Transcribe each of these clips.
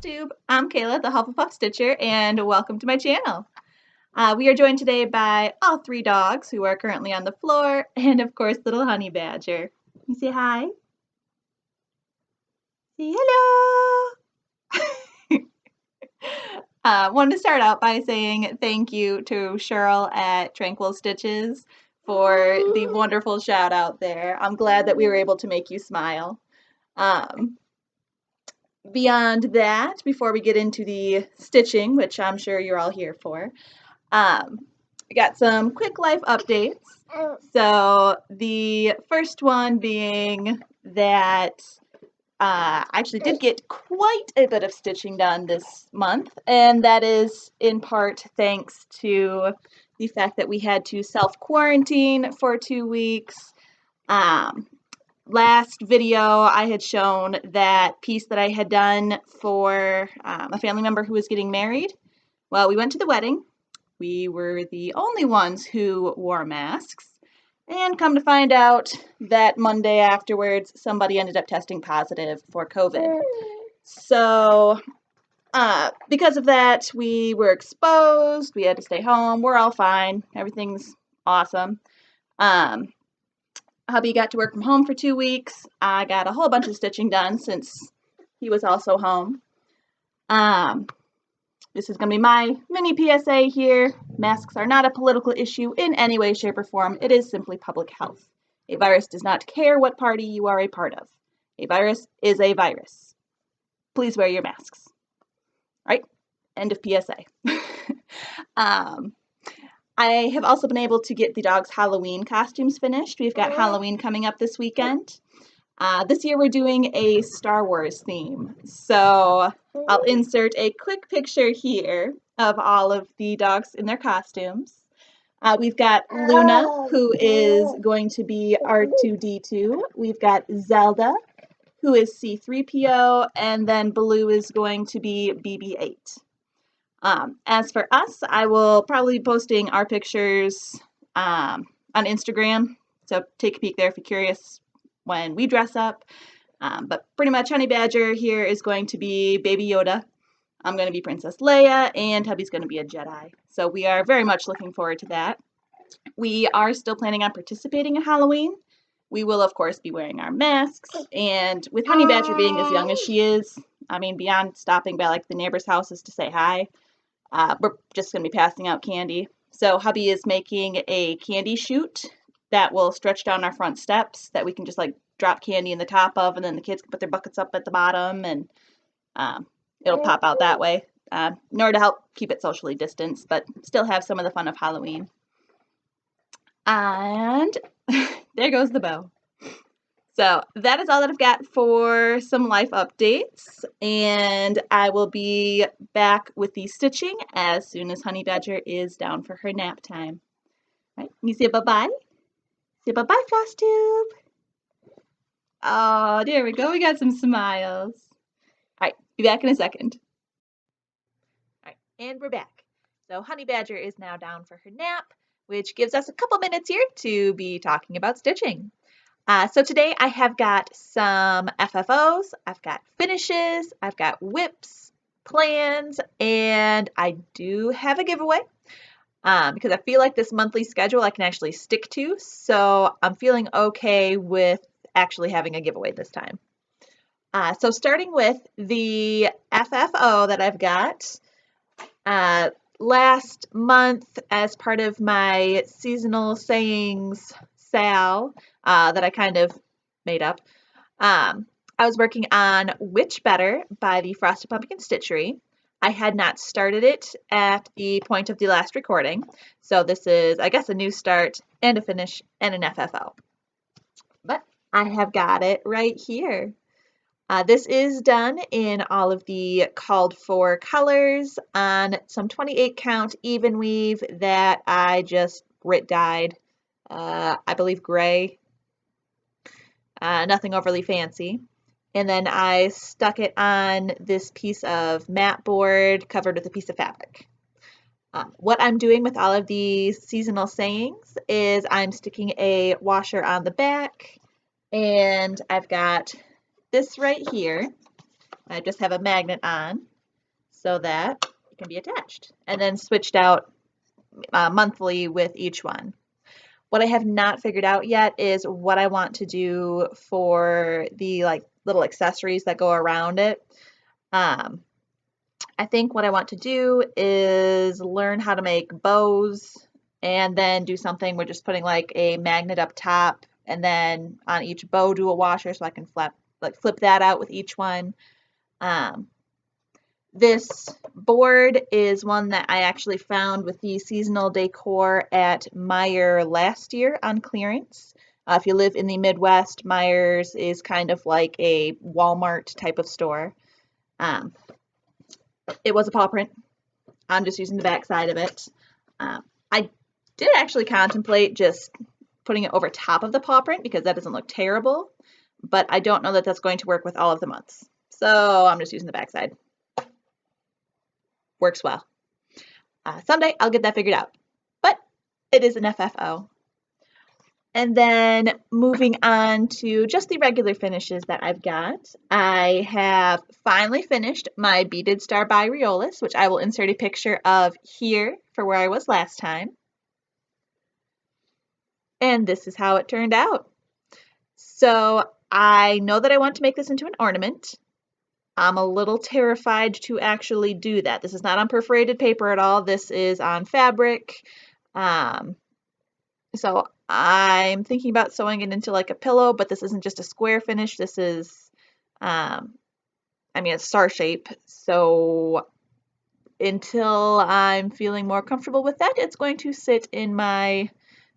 Flosstube. I'm Kayla, the Hufflepuff Stitcher, and welcome to my channel. We are joined today by all three dogs who are currently on the floor, and of course, little Honey Badger. You say hi? Say hello! Wanted to start out by saying thank you to Shirl at Tranquil Stitches for the wonderful shout out there. I'm glad that we were able to make you smile. Beyond that, before we get into the stitching, which I'm sure you're all here for, we got some quick life updates. So the first one being that I actually did get quite a bit of stitching done this month, and that is in part thanks to the fact that we had to self-quarantine for 2 weeks. Last video, I had shown that piece that I had done for a family member who was getting married. Well, we went to the wedding. We were the only ones who wore masks. And come to find out that Monday afterwards, somebody ended up testing positive for COVID. So because of that, we were exposed. We had to stay home. We're all fine. Everything's awesome. Hubby got to work from home for 2 weeks. I got a whole bunch of stitching done since he was also home. This is going to be my mini PSA here. Masks are not a political issue in any way, shape, or form. It is simply public health. A virus does not care what party you are a part of. A virus is a virus. Please wear your masks. All right? End of PSA. I have also been able to get the dogs' Halloween costumes finished. We've got Halloween coming up this weekend. This year we're doing a Star Wars theme. So I'll insert a quick picture here of all of the dogs in their costumes. We've got Luna, who is going to be R2-D2. We've got Zelda, who is C-3PO, and then Blue is going to be BB-8. As for us, I will probably be posting our pictures on Instagram, so take a peek there if you're curious when we dress up. But pretty much Honey Badger here is going to be Baby Yoda. I'm going to be Princess Leia, and hubby's going to be a Jedi. So we are very much looking forward to that. We are still planning on participating in Halloween. We will, of course, be wearing our masks, and with Honey Badger being as young as she is, I mean, beyond stopping by like the neighbors' houses to say hi, we're just going to be passing out candy. So hubby is making a candy chute that will stretch down our front steps that we can just like drop candy in the top of, and then the kids can put their buckets up at the bottom, and it'll pop out that way in order to help keep it socially distanced, but still have some of the fun of Halloween. And there goes the bow. So that is all that I've got for some life updates, and I will be back with the stitching as soon as Honey Badger is down for her nap time. All right, you say bye-bye? Say bye-bye, Flosstube. Oh, there we go. We got some smiles. All right, be back in a second. All right, and we're back. So Honey Badger is now down for her nap, which gives us a couple minutes here to be talking about stitching. So today I have got some FFOs, I've got finishes, I've got whips, plans, and I do have a giveaway because I feel like this monthly schedule I can actually stick to, so I'm feeling okay with actually having a giveaway this time. So starting with the FFO that I've got, last month as part of my seasonal sayings sal that I kind of made up, I was working on Which Better by the Frosted Pumpkin Stitchery. I had not started it at the point of the last recording, so this is, I guess, a new start and a finish and an FFO. But I have got it right here. This is done in all of the called for colors on some 28 count even weave that I just grit dyed, I believe gray, nothing overly fancy. And then I stuck it on this piece of mat board covered with a piece of fabric. What I'm doing with all of these seasonal sayings is I'm sticking a washer on the back, and I've got this right here. I just have a magnet on. so that it can be attached, and then switched out monthly with each one. What I have not figured out yet is what I want to do for the like little accessories that go around it. I think what I want to do is learn how to make bows and then do something where just putting like a magnet up top and then on each bow do a washer so I can flip that out with each one. This board is one that I actually found with the seasonal decor at Meijer last year on clearance. If you live in the Midwest, Meijer's is kind of like a Walmart type of store. It was a paw print. I'm just using the back side of it. I did actually contemplate just putting it over top of the paw print because that doesn't look terrible, but I don't know that that's going to work with all of the months. So I'm just using the back side. Works well. Someday I'll get that figured out, but it is an FFO. And then moving on to just the regular finishes that I've got, I have finally finished my Beaded Star by Riolis, which I will insert a picture of here for where I was last time. And this is how it turned out. So I know that I want to make this into an ornament. I'm a little terrified to actually do that. This is not on perforated paper at all. This is on fabric. So I'm thinking about sewing it into like a pillow, but this isn't just a square finish. This is, it's star shape. So until I'm feeling more comfortable with that, it's going to sit in my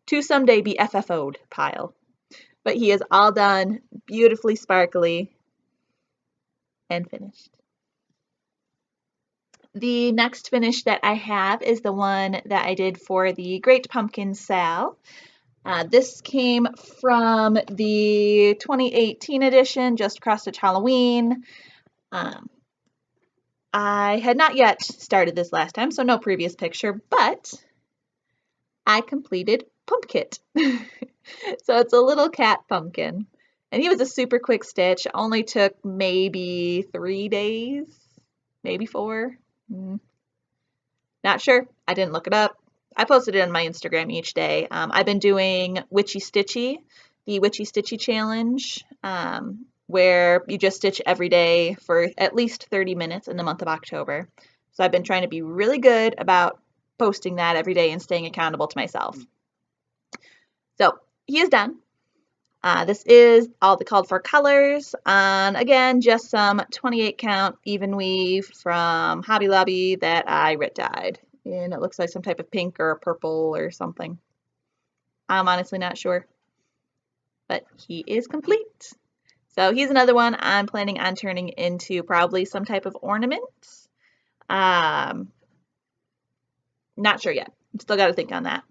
to someday be FFO'd pile. But he is all done, beautifully sparkly, and finished. The next finish that I have is the one that I did for the Great Pumpkin Sal. This came from the 2018 edition, just Cross Stitch Halloween. I had not yet started this last time, so no previous picture, but I completed Pumpkit. So it's a little cat pumpkin. And he was a super quick stitch. Only took maybe 3 days, maybe 4. Not sure. I didn't look it up. I posted it on my Instagram each day. I've been doing the Witchy Stitchy challenge, where you just stitch every day for at least 30 minutes in the month of October. So I've been trying to be really good about posting that every day and staying accountable to myself. So he is done. This is all the called for colors on, again, just some 28 count even weave from Hobby Lobby that I Rit dyed. And it looks like some type of pink or purple or something. I'm honestly not sure. But he is complete. So he's another one I'm planning on turning into probably some type of ornament. Not sure yet. Still got to think on that.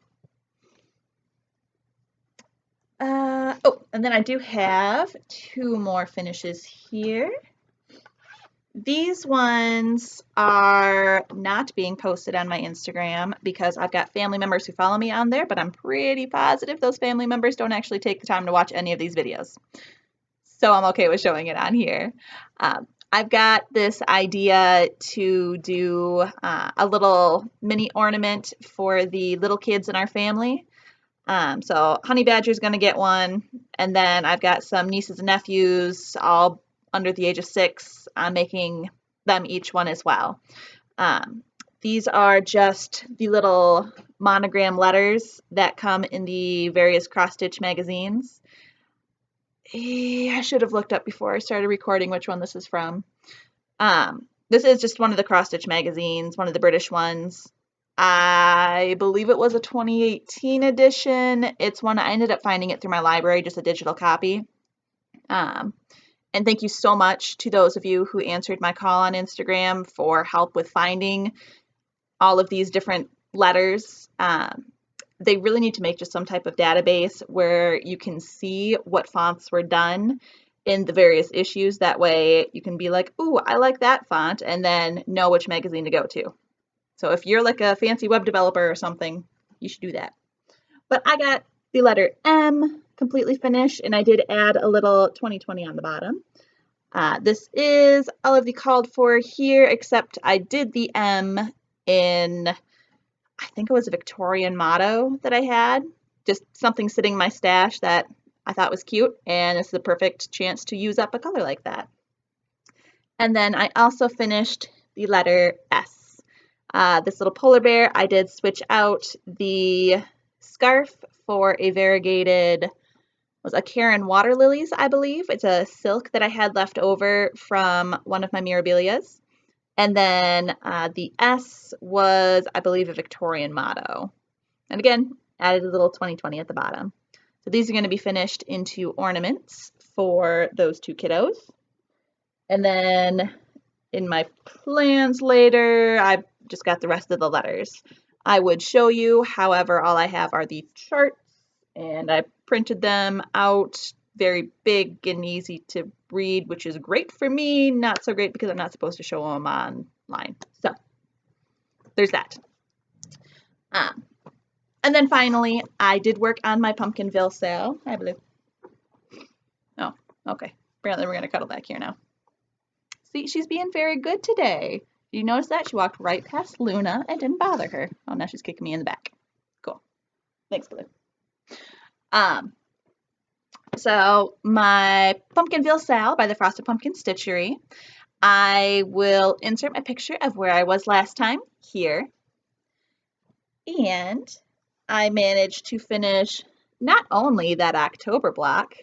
And then I do have 2 more finishes here. These ones are not being posted on my Instagram because I've got family members who follow me on there, but I'm pretty positive those family members don't actually take the time to watch any of these videos. So I'm okay with showing it on here. I've got this idea to do a little mini ornament for the little kids in our family. So Honey Badger's going to get one, and then I've got some nieces and nephews, all under the age of 6. I'm making them each one as well. These are just the little monogram letters that come in the various cross-stitch magazines. I should have looked up before I started recording which one this is from. This is just one of the cross-stitch magazines, one of the British ones. I believe it was a 2018 edition. It's one I ended up finding it through my library, just a digital copy. And thank you so much to those of you who answered my call on Instagram for help with finding all of these different letters. They really need to make just some type of database where you can see what fonts were done in the various issues. That way you can be like, ooh, I like that font, and then know which magazine to go to. So if you're like a fancy web developer or something, you should do that. But I got the letter M completely finished, and I did add a little 2020 on the bottom. This is all of the called for here, except I did the M in, I think it was a Victorian motto that I had. Just something sitting in my stash that I thought was cute, and it's the perfect chance to use up a color like that. And then I also finished the letter S. This little polar bear, I did switch out the scarf for a variegated, was a Karen water lilies, I believe. It's a silk that I had left over from one of my Mirabilias. And then the S was, I believe, a Victorian motto. And again, added a little 2020 at the bottom. So these are going to be finished into ornaments for those two kiddos. And then in my plans later, I've just got the rest of the letters. I would show you, however, all I have are the charts, and I printed them out very big and easy to read, which is great for me, not so great because I'm not supposed to show them online. So there's that. And then finally, I did work on my Pumpkinville sale, I believe. Oh, okay. Apparently we're going to cuddle back here now. See, she's being very good today. You notice that? She walked right past Luna and didn't bother her. Oh, now she's kicking me in the back. Cool. Thanks, Blue. So my Pumpkinville sale by the Frosted Pumpkin Stitchery. I will insert my picture of where I was last time here. And I managed to finish not only that October block,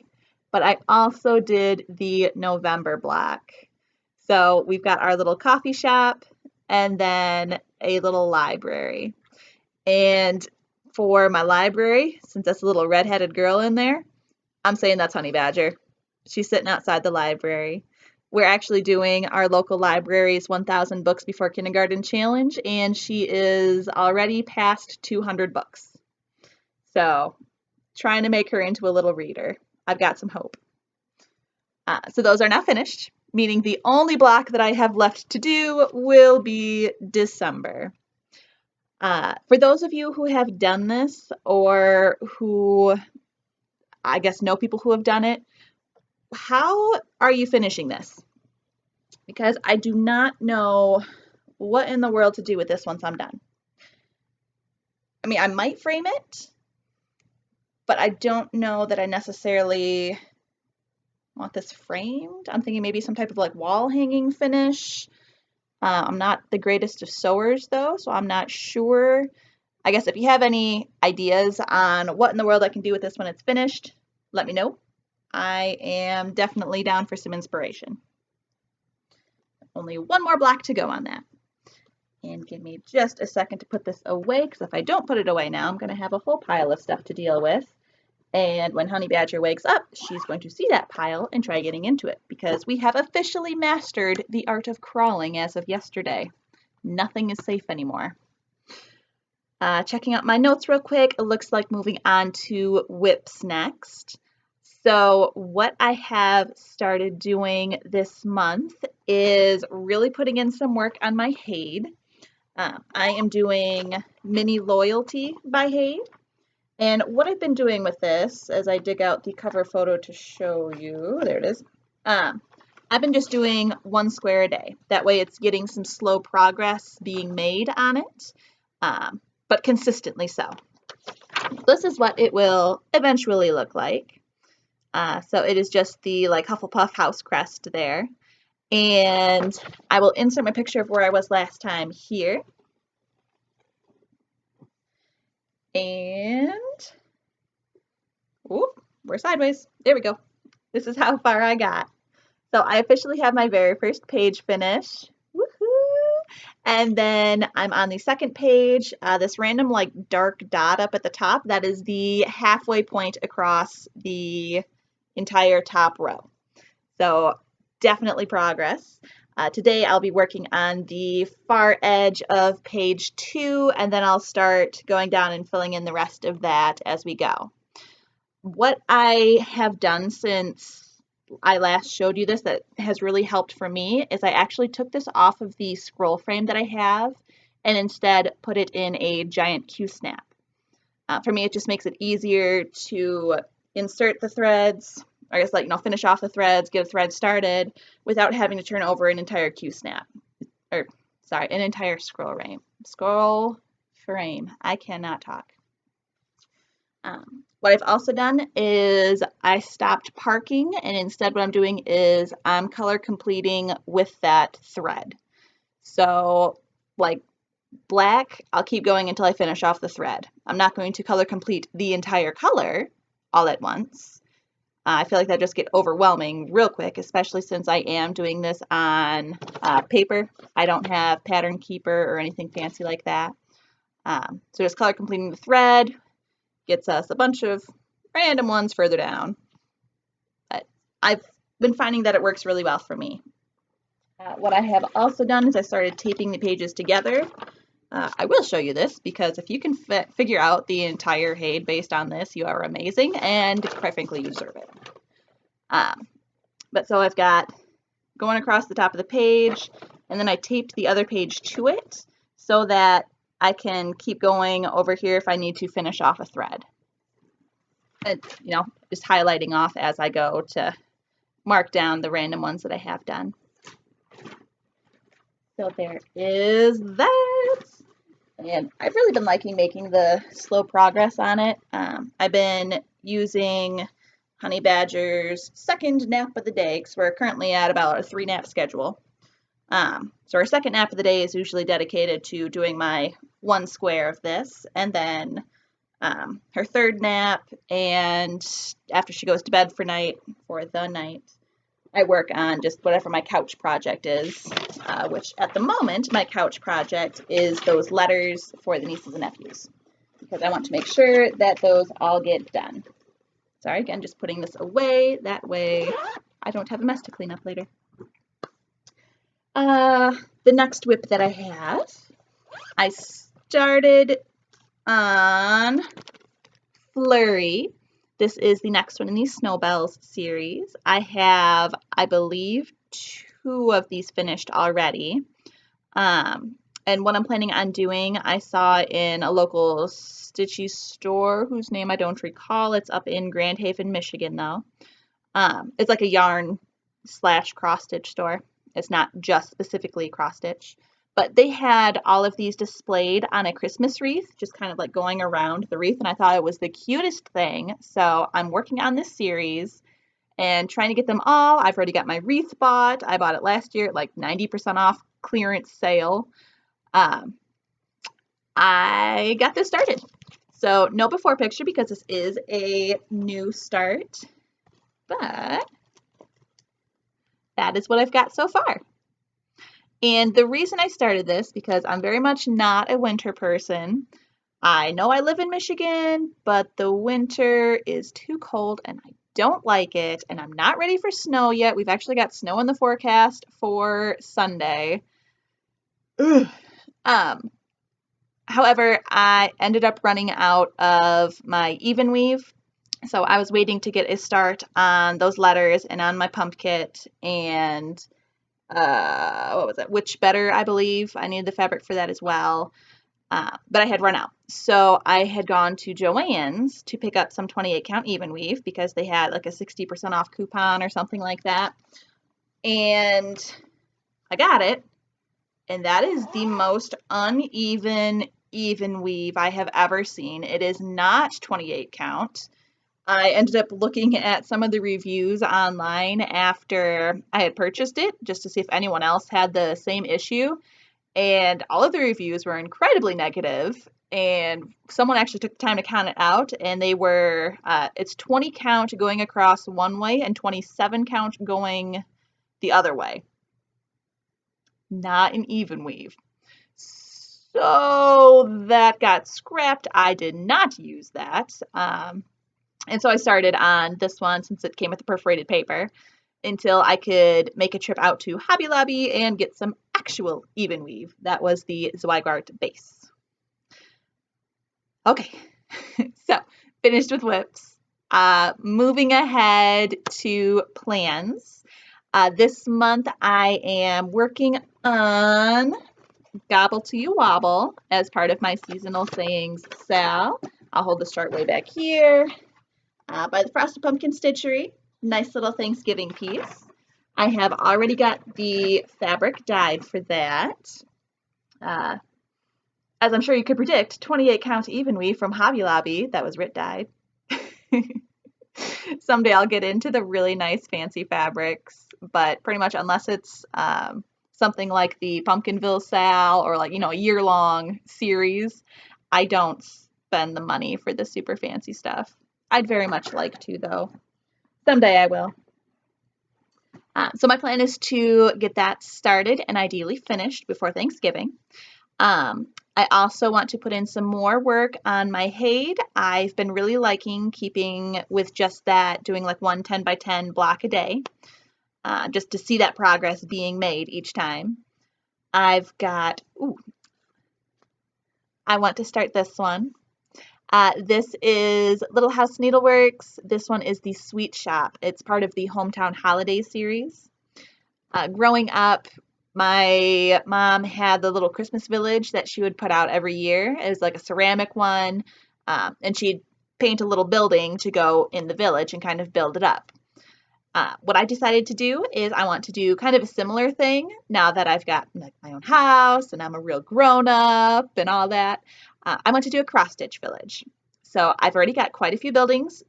but I also did the November block. So we've got our little coffee shop and then a little library. And for my library, since that's a little redheaded girl in there, I'm saying that's Honey Badger. She's sitting outside the library. We're actually doing our local library's 1,000 books before kindergarten challenge, and she is already past 200 books. So trying to make her into a little reader. I've got some hope. So those are now finished, meaning the only block that I have left to do will be December. For those of you who have done this, or who I guess know people who have done it, how are you finishing this? Because I do not know what in the world to do with this once I'm done. I mean, I might frame it, but I don't know that I necessarily want this framed. I'm thinking maybe some type of like wall hanging finish. I'm not the greatest of sewers though, so I'm not sure. I guess if you have any ideas on what in the world I can do with this when it's finished, let me know. I am definitely down for some inspiration. Only one more block to go on that. And give me just a second to put this away, because if I don't put it away now, I'm going to have a whole pile of stuff to deal with. And when Honey Badger wakes up, she's going to see that pile and try getting into it, because we have officially mastered the art of crawling as of yesterday. Nothing is safe anymore. Checking out my notes real quick, it looks like moving on to whips next. So what I have started doing this month is really putting in some work on my HAED. I am doing Mini Loyalty by HAED. And what I've been doing with this, as I dig out the cover photo to show you, there it is, I've been just doing 1 square a day. That way it's getting some slow progress being made on it, but consistently so. This is what it will eventually look like. So it is just the like Hufflepuff house crest there. And I will insert my picture of where I was last time here. And, ooh, we're sideways. There we go. This is how far I got. So I officially have my very first page finished. Woohoo! And then I'm on the second page. This random like dark dot up at the top, that is the halfway point across the entire top row. So definitely progress. Today I'll be working on the far edge of page 2, and then I'll start going down and filling in the rest of that as we go. What I have done since I last showed you this that has really helped for me is I actually took this off of the scroll frame that I have and instead put it in a giant Q-snap. For me, it just makes it easier to insert the threads, I guess, like, you know, finish off the threads, get a thread started without having to turn over an entire Q-snap. Or, sorry, an entire scroll frame. I cannot talk. What I've also done is I stopped parking, and instead what I'm doing is I'm color completing with that thread. So, like, black, I'll keep going until I finish off the thread. I'm not going to color complete the entire color all at once. I feel like that just get overwhelming real quick, especially since I am doing this on paper. I don't have Pattern Keeper or anything fancy like that. So just color completing the thread gets us a bunch of random ones further down. But I've been finding that it works really well for me. What I have also done is I started taping the pages together. I will show you this because if you can figure out the entire HAED based on this, you are amazing, and quite frankly, you deserve it. But so I've got going across the top of the page, and then I taped the other page to it so that I can keep going over here if I need to finish off a thread. And, you know, just highlighting off as I go to mark down the random ones that I have done. So there is that. And I've really been liking making the slow progress on it. I've been using Honey Badger's second nap of the day because we're currently at about a 3-nap schedule. So our second nap of the day is usually dedicated to doing my 1 square of this, and then her third nap, and after she goes to bed for the night, I work on just whatever my couch project is, which at the moment, my couch project is those letters for the nieces and nephews, because I want to make sure that those all get done. Sorry, again, just putting this away, that way I don't have a mess to clean up later. The next whip that I have, I started on Flurry. This is the next one in the Snowbells series. I have, I believe, 2 of these finished already. And what I'm planning on doing, I saw in a local Stitchy store whose name I don't recall. It's up in Grand Haven, Michigan, though. It's like a yarn / cross stitch store. It's not just specifically cross stitch. But they had all of these displayed on a Christmas wreath, just kind of like going around the wreath, and I thought it was the cutest thing. So I'm working on this series and trying to get them all. I've already got my wreath bought. I bought it last year at like 90% off clearance sale. I got this started. So no before picture because this is a new start, but that is what I've got so far. And the reason I started this, because I'm very much not a winter person. I know I live in Michigan, but the winter is too cold and I don't like it, and I'm not ready for snow yet. We've actually got snow in the forecast for Sunday. However, I ended up running out of my even weave, so I was waiting to get a start on those letters and on my Pumpkit, and what was it? Witch Better, I believe. I needed the fabric for that as well. But I had run out. So I had gone to Joann's to pick up some 28 count even weave because they had like a 60% off coupon or something like that. And I got it. And that is the most uneven even weave I have ever seen. It is not 28 count. I ended up looking at some of the reviews online after I had purchased it just to see if anyone else had the same issue. And all of the reviews were incredibly negative. And someone actually took the time to count it out. And they were, it's 20 count going across one way and 27 count going the other way. Not an even weave. So that got scrapped. I did not use that. And so I started on this one since it came with the perforated paper until I could make a trip out to Hobby Lobby and get some actual even weave. That was the Zweigart base. Okay, so finished with whips. Moving ahead to plans. This month I am working on Gobble to You Wobble as part of my seasonal sayings sale. I'll hold the chart way back here. By the Frosted Pumpkin Stitchery. nice little Thanksgiving piece. I have already got the fabric dyed for that. As I'm sure you could predict, 28 count even weave from Hobby Lobby that was writ dyed. Someday I'll get into the really nice fancy fabrics, but pretty much unless it's something like the Pumpkinville sale or like, a year-long series, I don't spend the money for the super fancy stuff. I'd very much like to, though. Someday I will. So my plan is to get that started and ideally finished before Thanksgiving. I also want to put in some more work on my HAED. I've been really liking keeping with just that, doing like 1 10 by 10 block a day, just to see that progress being made each time. I've got, I want to start this one. This is Little House Needleworks. This one is the Sweet Shop. It's part of the Hometown Holiday series. Growing up, my mom had the little Christmas village that she would put out every year. It was like a ceramic one, and she'd paint a little building to go in the village and kind of build it up. What I decided to do is I want to do kind of a similar thing now that I've got like my own house and I'm a real grown-up and all that. I want to do a cross-stitch village. So I've already got quite a few buildings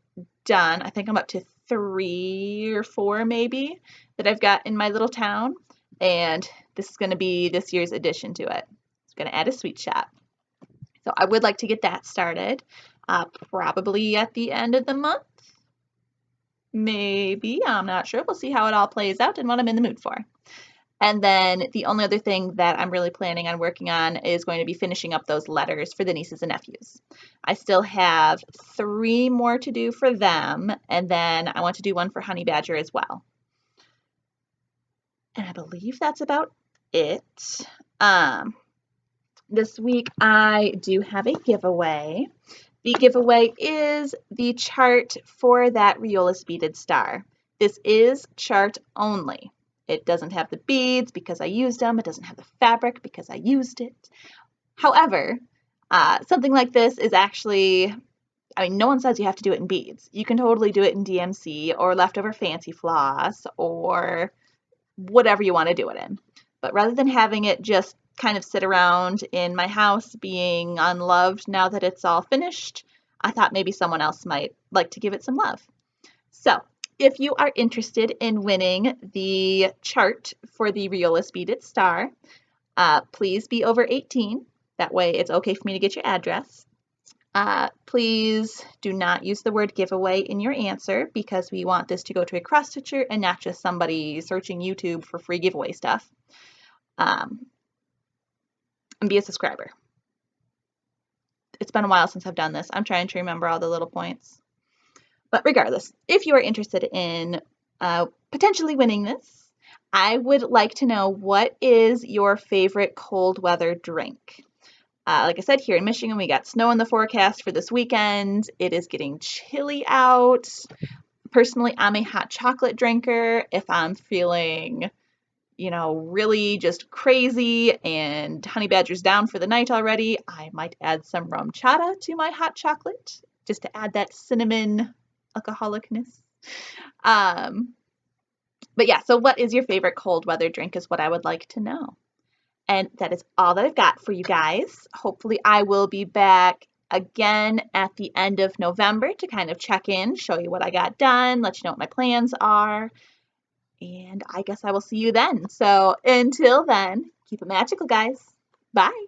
done. I think I'm up to 3 or 4 maybe that I've got in my little town. And this is going to be this year's addition to it. It's going to add a sweet shop. So I would like to get that started probably at the end of the month. Maybe, I'm not sure. We'll see how it all plays out and what I'm in the mood for. And then the only other thing that I'm really planning on working on is going to be finishing up those letters for the nieces and nephews. I still have 3 more to do for them, and then I want to do one for Honey Badger as well. And I believe that's about it. This week I do have a giveaway. The giveaway is the chart for that Riolis beaded star. This is chart only. It doesn't have the beads because I used them. It doesn't have the fabric because I used it. However, something like this is actually, no one says you have to do it in beads. You can totally do it in DMC or leftover fancy floss or whatever you want to do it in. But rather than having it just kind of sit around in my house being unloved now that it's all finished, I thought maybe someone else might like to give it some love. So if you are interested in winning the chart for the Riolis beaded star, please be over 18. That way it's okay for me to get your address. Please do not use the word giveaway in your answer because we want this to go to a cross stitcher and not just somebody searching YouTube for free giveaway stuff. And be a subscriber. It's been a while since I've done this. I'm trying to remember all the little points. But regardless, if you are interested in potentially winning this, I would like to know what is your favorite cold weather drink. Like I said, here in Michigan, we got snow in the forecast for this weekend. It is getting chilly out. Personally, I'm a hot chocolate drinker. If I'm feeling, really just crazy and Honey Badger's down for the night already, I might add some rum chata to my hot chocolate just to add that cinnamon alcoholicness. But yeah, so what is your favorite cold weather drink is what I would like to know. And that is all that I've got for you guys. Hopefully I will be back again at the end of November to kind of check in, show you what I got done, let you know what my plans are. And I guess I will see you then. So until then, keep it magical, guys. Bye.